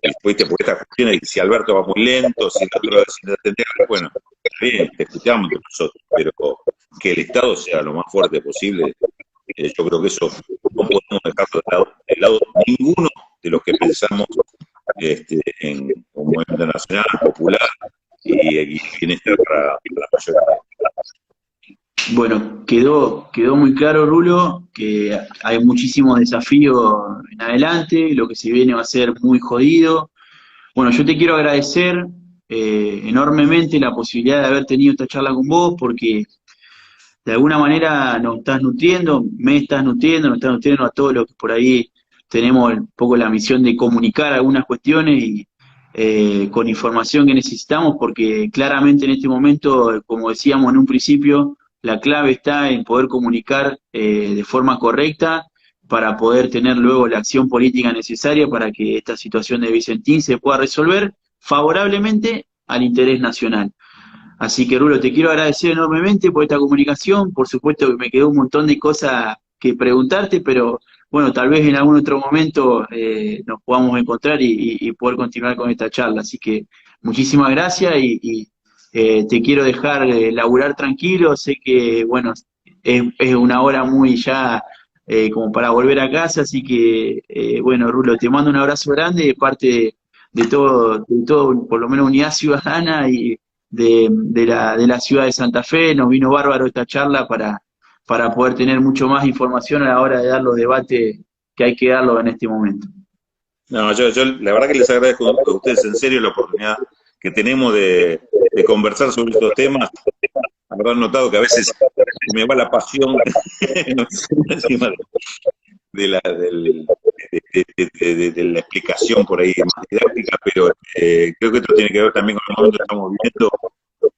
después te puede esta cuestión de que si Alberto va muy lento, si el otro si no atendés, bueno, está bien, te escuchamos nosotros, pero que el Estado sea lo más fuerte posible, yo creo que eso no podemos dejarlo de lado ninguno de los que pensamos en un movimiento nacional, popular y bienestar para la mayoría. Bueno, quedó muy claro, Rulo, que hay muchísimos desafíos en adelante, lo que se viene va a ser muy jodido. Bueno, yo te quiero agradecer enormemente la posibilidad de haber tenido esta charla con vos, porque de alguna manera nos estás nutriendo, nos estás nutriendo a todos los que por ahí tenemos un poco la misión de comunicar algunas cuestiones y con información que necesitamos, porque claramente en este momento, como decíamos en un principio, la clave está en poder comunicar de forma correcta para poder tener luego la acción política necesaria para que esta situación de Vicentín se pueda resolver favorablemente al interés nacional. Así que, Rulo, te quiero agradecer enormemente por esta comunicación. Por supuesto que me quedó un montón de cosas que preguntarte, pero bueno, tal vez en algún otro momento nos podamos encontrar y poder continuar con esta charla. Así que muchísimas gracias y te quiero dejar laburar tranquilo. Sé que, bueno, es una hora muy ya como para volver a casa, así que, bueno, Rulo, te mando un abrazo grande de parte de todo, por lo menos Unidad Ciudadana y de la ciudad de Santa Fe. Nos vino bárbaro esta charla para poder tener mucho más información a la hora de dar los debates que hay que darlos en este momento. No, yo la verdad que les agradezco a ustedes en serio la oportunidad que tenemos de conversar sobre estos temas. Habrán notado que a veces me va la pasión encima de la explicación por ahí más didáctica, pero creo que esto tiene que ver también con el momento que estamos viviendo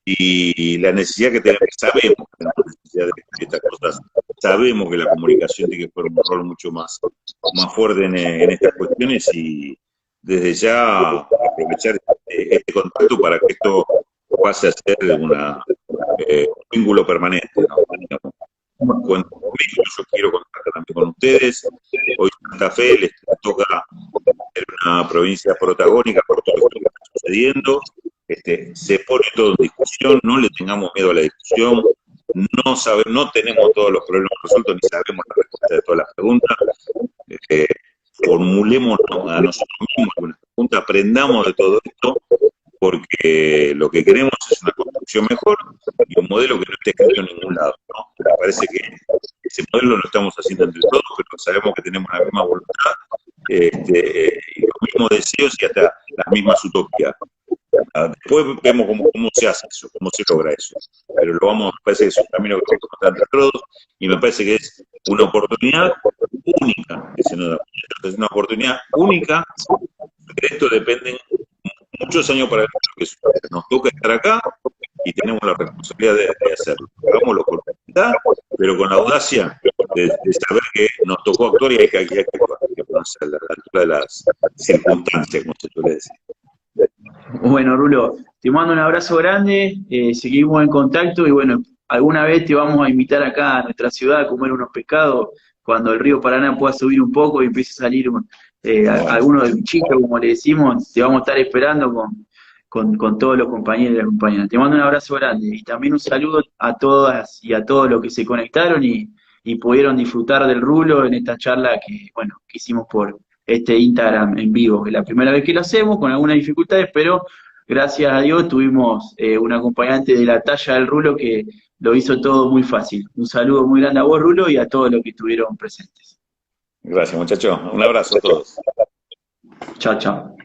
y la necesidad que tenemos. Sabemos que tenemos necesidad de estas cosas, sabemos que la comunicación tiene que jugar un rol mucho más fuerte en estas cuestiones y desde ya aprovechar este contacto para que esto pase a ser un vínculo permanente, ¿no? Cuento conmigo, yo quiero contactar también con ustedes. Hoy Santa Fe les toca ser una provincia protagónica por todo esto que está sucediendo. Se pone todo en discusión, no le tengamos miedo a la discusión, no tenemos todos los problemas resueltos ni sabemos la respuesta de todas las preguntas. Formulemos a nosotros mismos algunas preguntas, aprendamos de todo esto, porque lo que queremos es una construcción mejor y un modelo que no esté escrito en ningún lado, ¿no? Me parece que ese modelo lo estamos haciendo entre todos, pero sabemos que tenemos la misma voluntad y los mismos deseos y hasta las mismas utopías. Después vemos cómo se hace eso, cómo se logra eso. Pero me parece que es un camino que vamos a encontrar entre todos y me parece que es una oportunidad única que se nos da. Es una oportunidad única, de esto dependen muchos años para que nos toca estar acá y tenemos la responsabilidad de hacerlo. Hagámoslo con humildad, pero con la audacia de saber que nos tocó actuar y hay que ponerse a la altura de las circunstancias, como se suele decir. Bueno, Rulo, te mando un abrazo grande, seguimos en contacto y bueno, alguna vez te vamos a invitar acá a nuestra ciudad a comer unos pescados cuando el río Paraná pueda subir un poco y empiece a salir algunos de bichitos, como le decimos. Te vamos a estar esperando con todos los compañeros y las compañeras. Te mando un abrazo grande y también un saludo a todas y a todos los que se conectaron y pudieron disfrutar del Rulo en esta charla que hicimos por este Instagram en vivo, que es la primera vez que lo hacemos, con algunas dificultades, pero gracias a Dios tuvimos un acompañante de la talla del Rulo que lo hizo todo muy fácil. Un saludo muy grande a vos, Rulo, y a todos los que estuvieron presentes. Gracias, muchachos. Un abrazo a todos. Chao, chao.